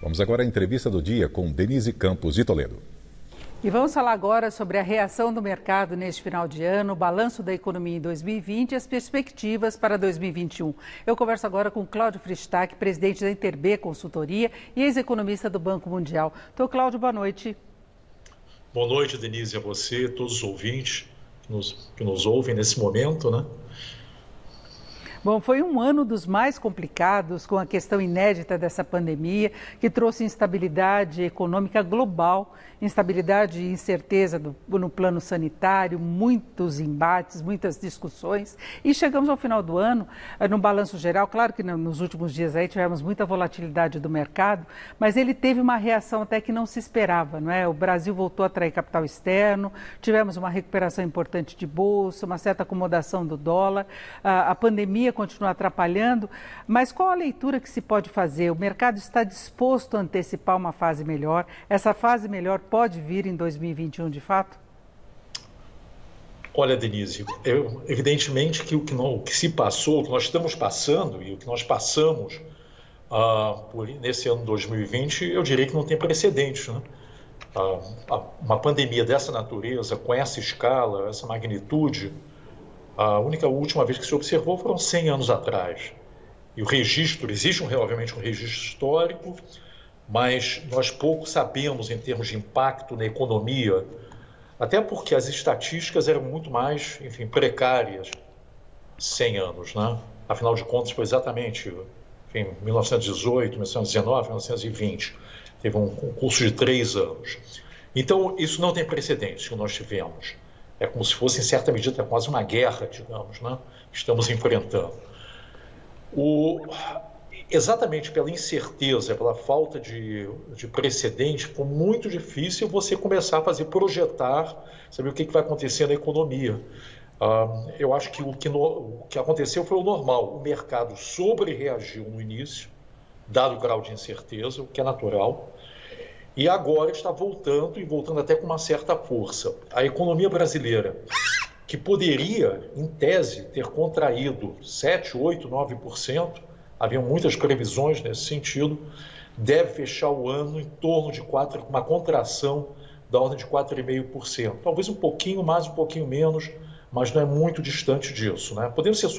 Vamos agora à entrevista do dia com Denise Campos de Toledo. E vamos falar agora sobre a reação do mercado neste final de ano, o balanço da economia em 2020 e as perspectivas para 2021. Eu converso agora com Cláudio Fristach, presidente da Interb Consultoria e ex-economista do Banco Mundial. Então, Cláudio, boa noite. Boa noite, Denise, a você, todos os ouvintes que nos ouvem nesse momento, né? Bom, foi um ano dos mais complicados, com a questão inédita dessa pandemia, que trouxe instabilidade econômica global, instabilidade e incerteza no plano sanitário, muitos embates, muitas discussões. E chegamos ao final do ano, no balanço geral, claro que nos últimos dias aí tivemos muita volatilidade do mercado, mas ele teve uma reação até que não se esperava, não é? O Brasil voltou a atrair capital externo, tivemos uma recuperação importante de bolsa, uma certa acomodação do dólar, a pandemia continua atrapalhando, mas qual a leitura que se pode fazer? O mercado está disposto a antecipar uma fase melhor? Essa fase melhor pode vir em 2021 de fato? Olha, Denise, evidentemente que o que se passou, o que nós estamos passando e o que nós passamos nesse ano 2020, eu diria que não tem precedentes, né? Uma pandemia dessa natureza, com essa escala, essa magnitude, a última vez que se observou foram 100 anos atrás. E o registro, existe obviamente um registro histórico, mas nós pouco sabemos em termos de impacto na economia, até porque as estatísticas eram muito mais, enfim, precárias 100 anos, né? Afinal de contas, foi exatamente 1918, 1919, 1920. Teve um curso de 3 anos. Então, isso não tem precedentes que nós tivemos. É como se fosse, em certa medida, quase uma guerra, digamos, né? Que estamos enfrentando. Exatamente pela incerteza, pela falta de precedente, foi muito difícil você começar a projetar, saber o que vai acontecer na economia. Eu acho que o que aconteceu foi o normal. O mercado sobrereagiu no início, dado o grau de incerteza, o que é natural. E agora está voltando, e voltando até com uma certa força. A economia brasileira, que poderia, em tese, ter contraído 7%, 8%, 9%, haviam muitas previsões nesse sentido, deve fechar o ano em torno de uma contração da ordem de 4,5%. Talvez um pouquinho mais, um pouquinho menos, mas não é muito distante disso, né? Podemos ser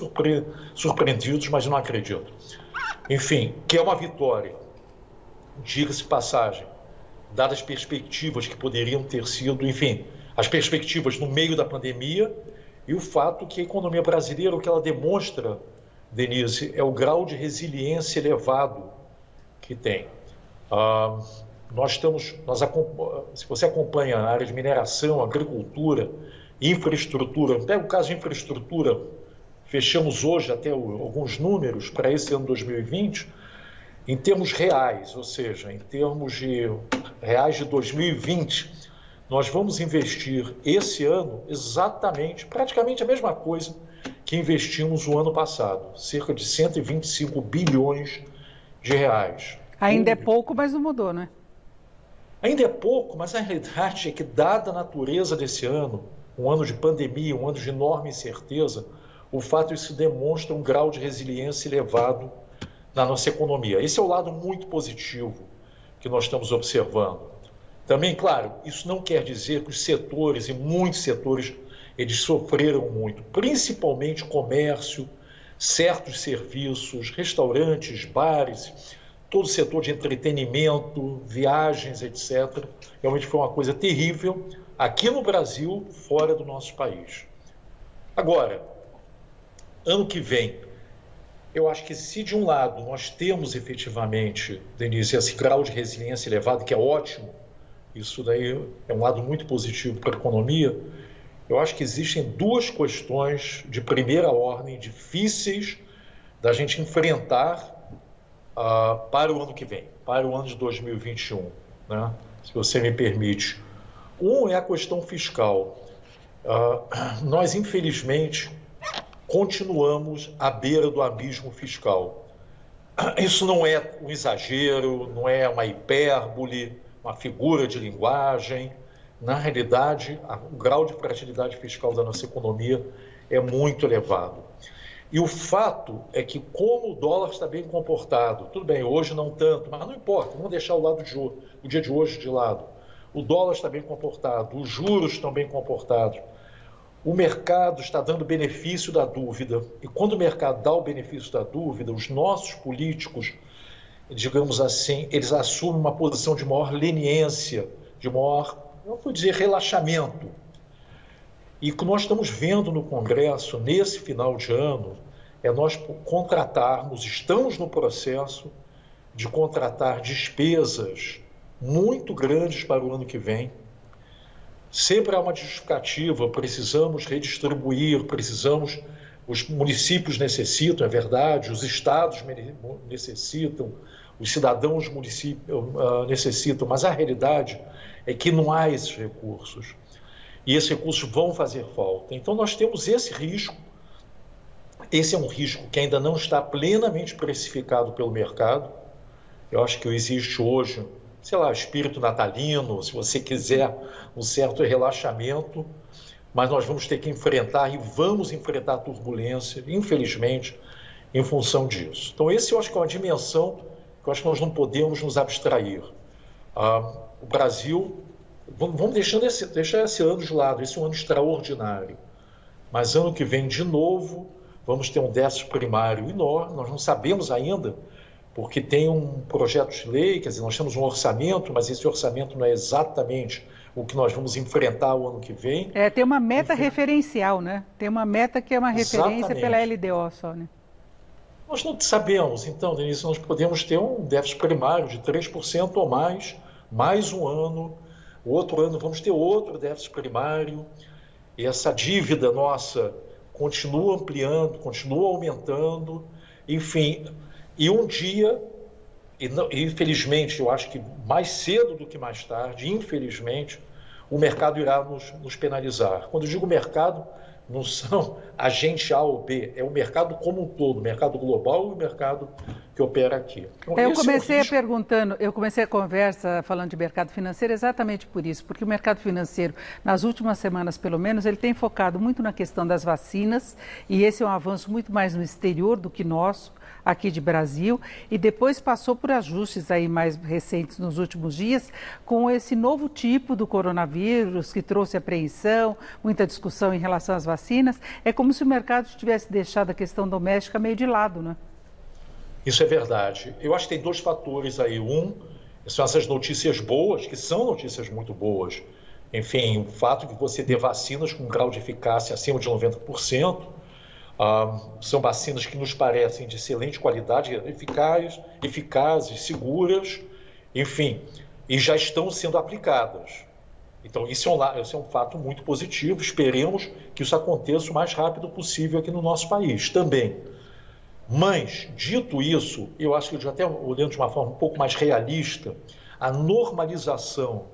surpreendidos, mas não acredito. Enfim, que é uma vitória, diga-se passagem, dadas as perspectivas que poderiam ter sido, enfim, as perspectivas no meio da pandemia e o fato que a economia brasileira, o que ela demonstra, Denise, é o grau de resiliência elevado que tem. Se você acompanha a área de mineração, agricultura, infraestrutura, pega o caso de infraestrutura, fechamos hoje até alguns números para esse ano 2020, em termos reais, ou seja, em termos de reais de 2020, nós vamos investir esse ano exatamente, praticamente a mesma coisa que investimos o ano passado, cerca de 125 bilhões de reais. Ainda é pouco, mas não mudou, né? Ainda é pouco, mas a realidade é que, dada a natureza desse ano, um ano de pandemia, um ano de enorme incerteza, o fato isso demonstra um grau de resiliência elevado na nossa economia. Esse é o lado muito positivo que nós estamos observando. Também, claro, isso não quer dizer que os setores, e muitos setores, eles sofreram muito, principalmente comércio, certos serviços, restaurantes, bares, todo o setor de entretenimento, viagens, etc. Realmente foi uma coisa terrível aqui no Brasil, fora do nosso país. Agora, ano que vem, eu acho que se de um lado nós temos efetivamente, Denise, esse grau de resiliência elevado, que é ótimo, isso daí é um lado muito positivo para a economia, eu acho que existem duas questões de primeira ordem difíceis da gente enfrentar para o ano que vem, para o ano de 2021, né? Se você me permite. Um é a questão fiscal. Nós, infelizmente, continuamos à beira do abismo fiscal. Isso não é um exagero, não é uma hipérbole, uma figura de linguagem. Na realidade, o grau de fragilidade fiscal da nossa economia é muito elevado. E o fato é que, como o dólar está bem comportado, tudo bem, hoje não tanto, mas não importa, vamos deixar o dia de hoje de lado. O dólar está bem comportado, os juros estão bem comportados, o mercado está dando benefício da dúvida. E quando o mercado dá o benefício da dúvida, os nossos políticos, digamos assim, eles assumem uma posição de maior leniência, de maior, não vou dizer relaxamento. E o que nós estamos vendo no Congresso, nesse final de ano, é nós estamos no processo de contratar despesas muito grandes para o ano que vem. Sempre há uma justificativa, precisamos redistribuir, os municípios necessitam, é verdade, os estados necessitam, os cidadãos do município necessitam, mas a realidade é que não há esses recursos. E esses recursos vão fazer falta. Então nós temos esse risco. Esse é um risco que ainda não está plenamente precificado pelo mercado. Eu acho que existe hoje, sei lá, espírito natalino, se você quiser, um certo relaxamento, mas nós vamos ter que enfrentar e vamos enfrentar a turbulência, infelizmente, em função disso. Então esse eu acho que é uma dimensão que eu acho que nós não podemos nos abstrair. O Brasil, vamos deixar esse ano de lado, esse é um ano extraordinário, mas ano que vem, de novo, vamos ter um déficit primário enorme, nós não sabemos ainda, porque tem um projeto de lei, quer dizer, nós temos um orçamento, mas esse orçamento não é exatamente o que nós vamos enfrentar o ano que vem. Tem uma meta referencial, né? Tem uma meta que é uma referência pela LDO só, né? Nós não sabemos, então, Denise, nós podemos ter um déficit primário de 3% ou mais um ano, o outro ano vamos ter outro déficit primário, e essa dívida nossa continua ampliando, continua aumentando, enfim, e um dia, infelizmente, eu acho que mais cedo do que mais tarde, infelizmente, o mercado irá nos penalizar. Quando eu digo mercado, não são agente A ou B, é o mercado como um todo, o mercado global e o mercado que opera aqui. Então, eu comecei a conversa falando de mercado financeiro exatamente por isso, porque o mercado financeiro, nas últimas semanas pelo menos, ele tem focado muito na questão das vacinas, e esse é um avanço muito mais no exterior do que nosso, aqui de Brasil, e depois passou por ajustes aí mais recentes nos últimos dias, com esse novo tipo do coronavírus, que trouxe apreensão, muita discussão em relação às vacinas. É como se o mercado tivesse deixado a questão doméstica meio de lado, né? Isso é verdade. Eu acho que tem dois fatores aí. Um, são essas notícias boas, que são notícias muito boas. Enfim, o fato de você ter vacinas com um grau de eficácia acima de 90%, são vacinas que nos parecem de excelente qualidade, eficazes, seguras, enfim, e já estão sendo aplicadas. Então, isso é um fato muito positivo. Esperemos que isso aconteça o mais rápido possível aqui no nosso país também. Mas, dito isso, eu acho que, já até olhando de uma forma um pouco mais realista, a normalização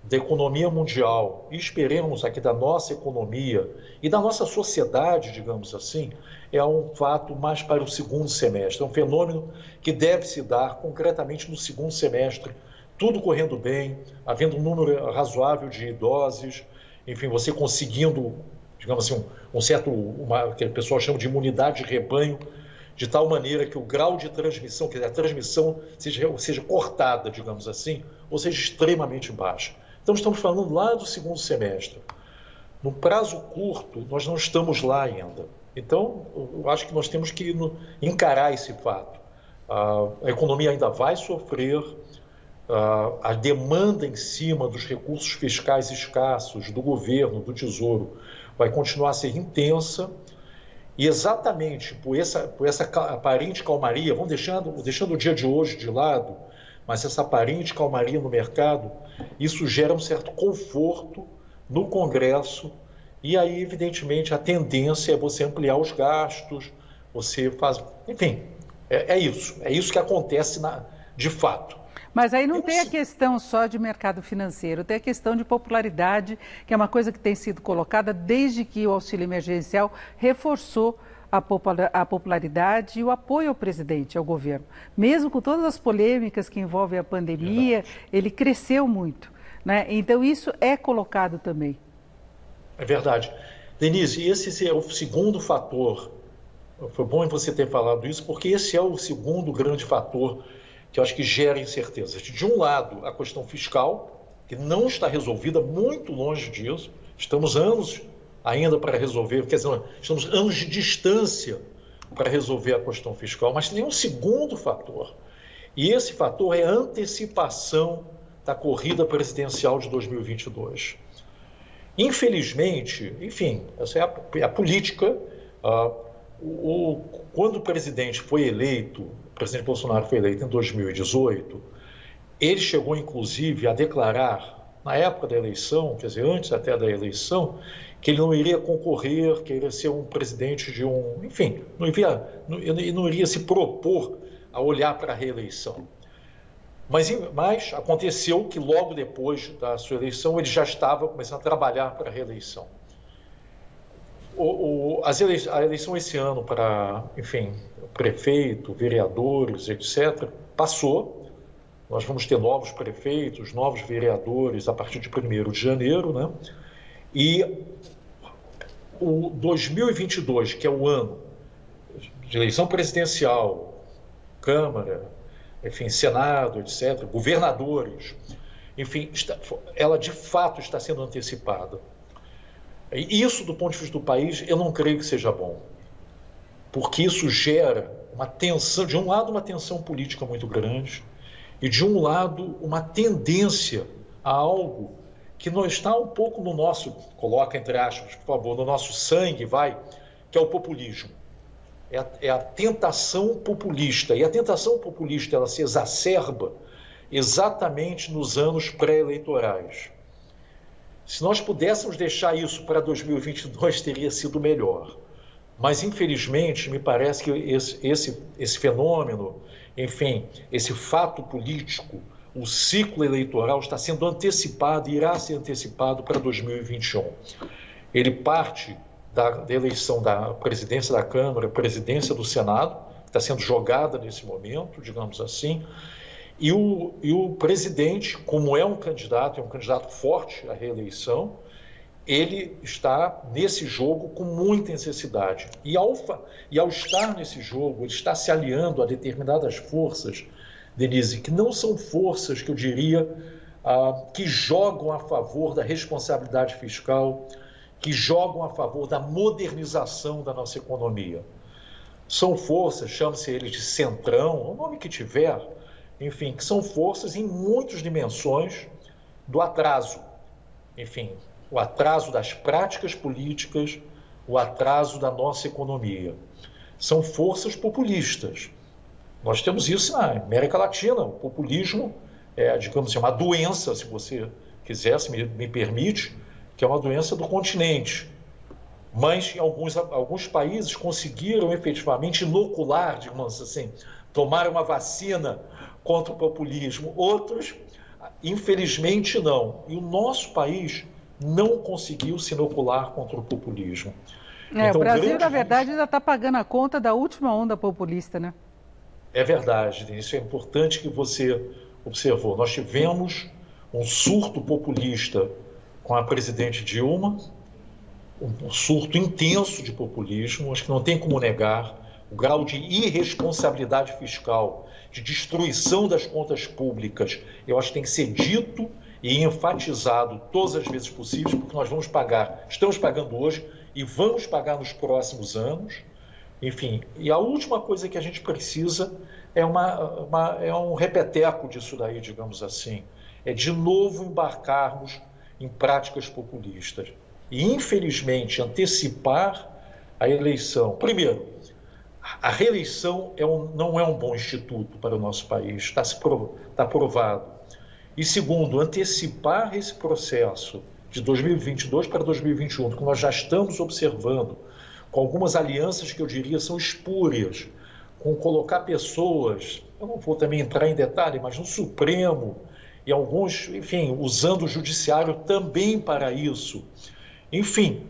da economia mundial, e esperemos aqui da nossa economia e da nossa sociedade, digamos assim, é um fato mais para o segundo semestre. É um fenômeno que deve se dar concretamente no segundo semestre, tudo correndo bem, havendo um número razoável de doses, enfim, você conseguindo, digamos assim, que o pessoal chama de imunidade de rebanho, de tal maneira que o grau de transmissão, quer dizer, a transmissão seja cortada, digamos assim, ou seja, extremamente baixa. Então, estamos falando lá do segundo semestre. No prazo curto, nós não estamos lá ainda. Então, eu acho que nós temos que encarar esse fato. A economia ainda vai sofrer, a demanda em cima dos recursos fiscais escassos do governo, do Tesouro, vai continuar a ser intensa. E exatamente por essa aparente calmaria, vamos deixando o dia de hoje de lado, mas essa aparente calmaria no mercado, isso gera um certo conforto no Congresso, e aí, evidentemente, a tendência é você ampliar os gastos, você faz... Enfim, é isso que acontece de fato. Mas aí não tem a questão só de mercado financeiro, tem a questão de popularidade, que é uma coisa que tem sido colocada desde que o auxílio emergencial reforçou a popularidade e o apoio ao presidente, ao governo. Mesmo com todas as polêmicas que envolvem a pandemia, ele cresceu muito, né? Então isso é colocado também. É verdade. Denise, esse é o segundo fator Foi bom você ter falado isso, porque esse é o segundo grande fator que eu acho que gera incertezas. De um lado, a questão fiscal, que não está resolvida, muito longe disso. Estamos anos ainda para resolver, quer dizer, estamos anos de distância para resolver a questão fiscal, mas tem um segundo fator. E esse fator é a antecipação da corrida presidencial de 2022. Infelizmente, enfim, essa é a política. Quando o presidente foi eleito, o presidente Bolsonaro foi eleito em 2018, ele chegou inclusive a declarar, na época da eleição, quer dizer, antes até da eleição, que ele não iria concorrer, que iria ser um presidente de um... Enfim, não iria se propor a olhar para a reeleição. Mas aconteceu que logo depois da sua eleição ele já estava começando a trabalhar para a reeleição. A eleição esse ano para, enfim, prefeito, vereadores, etc., passou. Nós vamos ter novos prefeitos, novos vereadores a partir de 1º de janeiro, né? E o 2022, que é o ano de eleição presidencial, Câmara, enfim, Senado, etc., governadores, enfim, ela de fato está sendo antecipada. E isso, do ponto de vista do país, eu não creio que seja bom, porque isso gera uma tensão, de um lado, uma tensão política muito grande, e de um lado, uma tendência a algo que não está um pouco no nosso, coloca entre aspas, por favor, no nosso sangue, que é o populismo. É a tentação populista. E a tentação populista ela se exacerba exatamente nos anos pré-eleitorais. Se nós pudéssemos deixar isso para 2022, teria sido melhor. Mas, infelizmente, me parece que esse fenômeno, enfim, esse fato político, o ciclo eleitoral está sendo antecipado e irá ser antecipado para 2021. Ele parte da eleição da presidência da Câmara, presidência do Senado, que está sendo jogada nesse momento, digamos assim, e o presidente, como é um candidato forte à reeleição, ele está nesse jogo com muita necessidade. E ao estar nesse jogo, ele está se aliando a determinadas forças, Denise, que não são forças que eu diria que jogam a favor da responsabilidade fiscal, que jogam a favor da modernização da nossa economia. São forças, chama-se eles de centrão, o nome que tiver, enfim, que são forças em muitas dimensões do atraso. Enfim, o atraso das práticas políticas, o atraso da nossa economia. São forças populistas. Nós temos isso na América Latina. O populismo é, digamos assim, uma doença, se você quiser, se me permite, que é uma doença do continente. Mas em alguns países conseguiram efetivamente inocular, digamos assim, tomar uma vacina contra o populismo. Outros, infelizmente, não. E o nosso país não conseguiu se inocular contra o populismo. Então, o Brasil, na verdade, ainda está pagando a conta da última onda populista, né? É verdade, isso é importante que você observou. Nós tivemos um surto populista com a presidente Dilma, um surto intenso de populismo, acho que não tem como negar o grau de irresponsabilidade fiscal, de destruição das contas públicas. Eu acho que tem que ser dito e enfatizado todas as vezes possíveis, porque nós vamos pagar, estamos pagando hoje e vamos pagar nos próximos anos. Enfim, e a última coisa que a gente precisa é um repeteco disso daí, digamos assim. É de novo embarcarmos em práticas populistas. E, infelizmente, antecipar a eleição. Primeiro, a reeleição não é um bom instituto para o nosso país, está provado. E, segundo, antecipar esse processo de 2022 para 2021, que nós já estamos observando, com algumas alianças que eu diria são espúrias, com colocar pessoas, eu não vou também entrar em detalhe, mas no Supremo, e alguns, enfim, usando o judiciário também para isso. Enfim,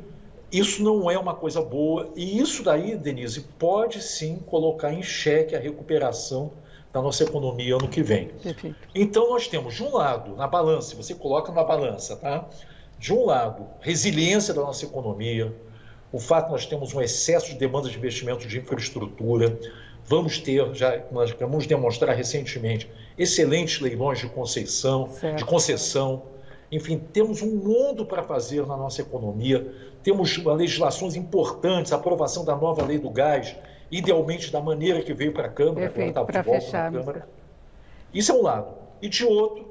isso não é uma coisa boa, e isso daí, Denise, pode sim colocar em xeque a recuperação da nossa economia ano que vem. Perfeito. Então nós temos, de um lado, na balança, você coloca na balança, tá? De um lado, resiliência da nossa economia, o fato de nós temos um excesso de demanda de investimento de infraestrutura, nós vamos demonstrar recentemente excelentes leilões de concessão, enfim, temos um mundo para fazer na nossa economia, temos legislações importantes, a aprovação da nova lei do gás, idealmente da maneira que veio para a Câmara, para fecharmos. Isso é um lado. E de outro,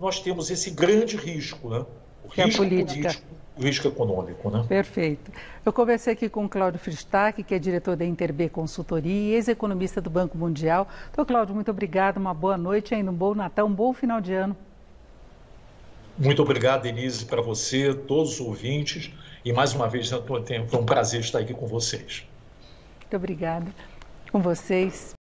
nós temos esse grande risco, né? O risco político, o risco econômico, né? Perfeito. Eu conversei aqui com o Cláudio Fristach, que é diretor da Interb Consultoria e ex-economista do Banco Mundial. Então, Cláudio, muito obrigado, uma boa noite, ainda um bom Natal, um bom final de ano. Muito obrigado, Denise, para você, todos os ouvintes, e mais uma vez foi um prazer estar aqui com vocês. Muito obrigada. Com vocês.